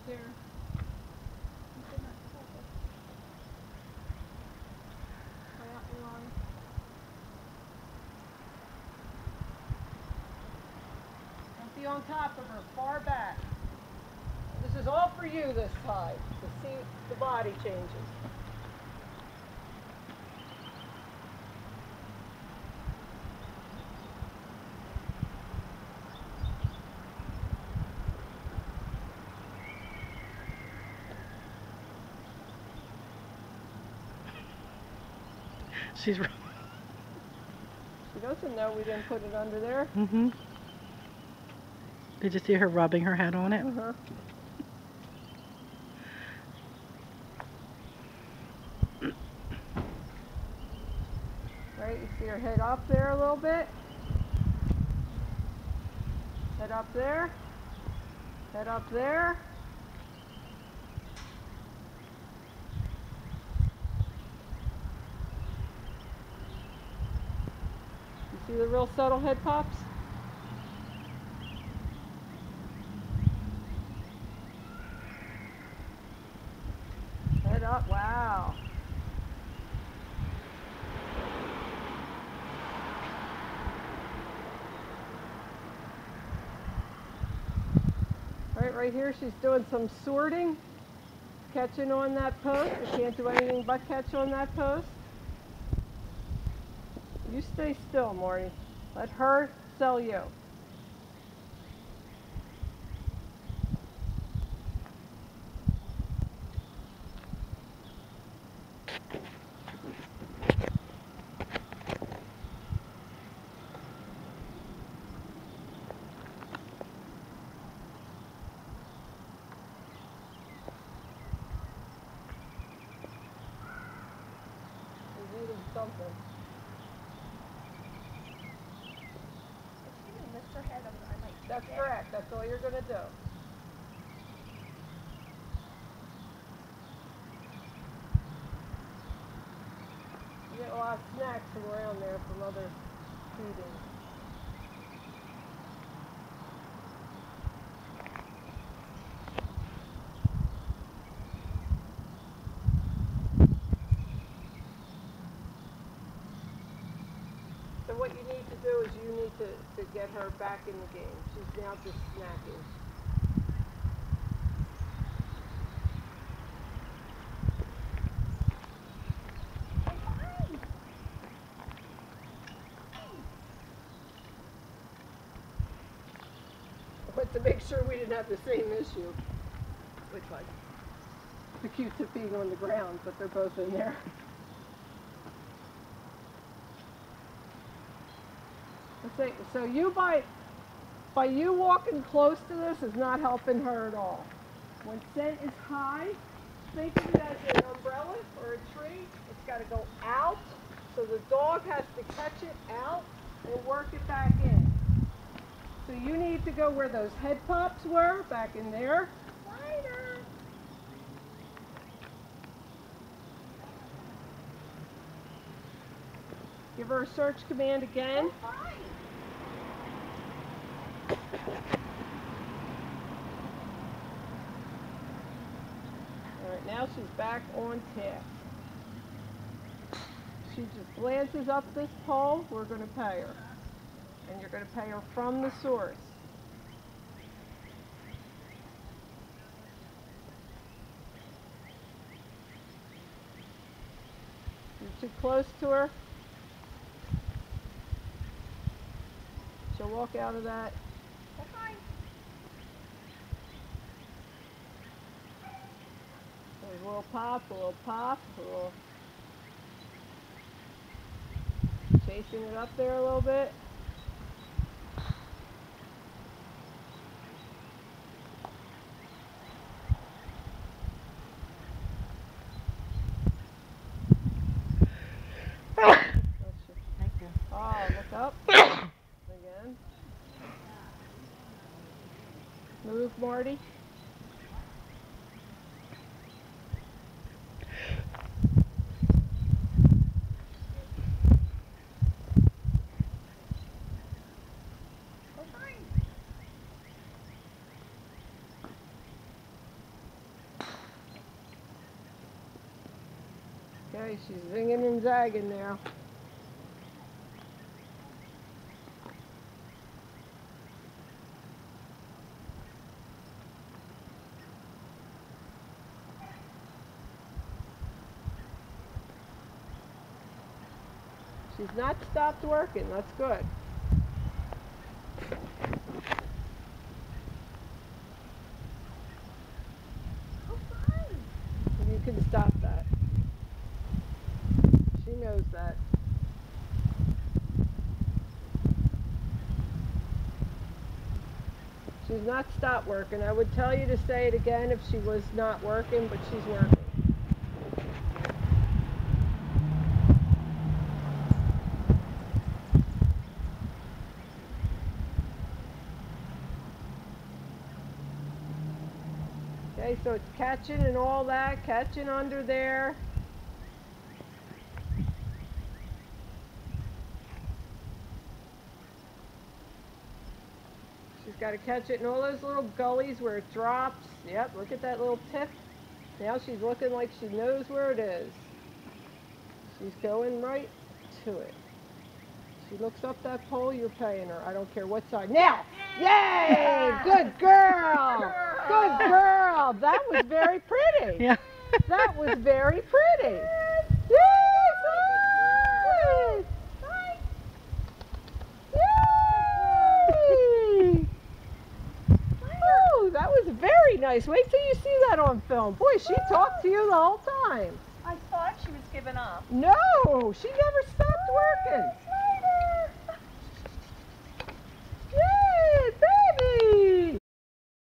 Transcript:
there. Right out in line. Don't be on top of her, far back. This is all for you this time, to see the body changes. She's right. She doesn't know we didn't put it under there. Mm-hmm. Did you see her rubbing her head on it? Uh-huh. Right, you see her head up there a little bit. Head up there. Head up there. You see the real subtle head pops? Head up, wow. Right here she's doing some sorting, catching on that post. You can't do anything but catch on that post. You stay still, Marty. Let her sell you. She's eating something. That's correct. That's all you're going to do. You get a lot of snacks from around there from other feeding. So what you need to do is you need to get her back in the game. She's now just snacking. But to make sure we didn't have the same issue. Which one? The Q-tip being on the ground, but they're both in there. So you by you walking close to this is not helping her at all. When scent is high, think of it as an umbrella or a tree. It's got to go out, so the dog has to catch it out and work it back in. So you need to go where those head pops were, back in there. Lighter. Give her a search command again. Alright, now she's back on task. She just glances up this pole, we're going to pay her. And you're going to pay her from the source. You're too close to her. She'll walk out of that. There's a little pop, a little pop, a little chasing it up there a little bit. Thank you. Oh, look up. Again. Move, Marty. Okay, she's zinging and zagging now. She's not stopped working. That's good. You can stop that. She knows that. She's not stopped working. I would tell you to say it again if she was not working, but she's working. Okay, so it's catching and all that, catching under there. She's got to catch it in all those little gullies where it drops. Yep, look at that little tip. Now she's looking like she knows where it is. She's going right to it. She looks up that pole, you're paying her. I don't care what side. Now! Yay! Good girl! Good girl! That was very pretty. Yeah. That was very pretty. Yay! Yay! Oh, that was very nice. Wait till you see that on film. Boy, she talked to you the whole time. I thought she was giving up. No, she never stopped working.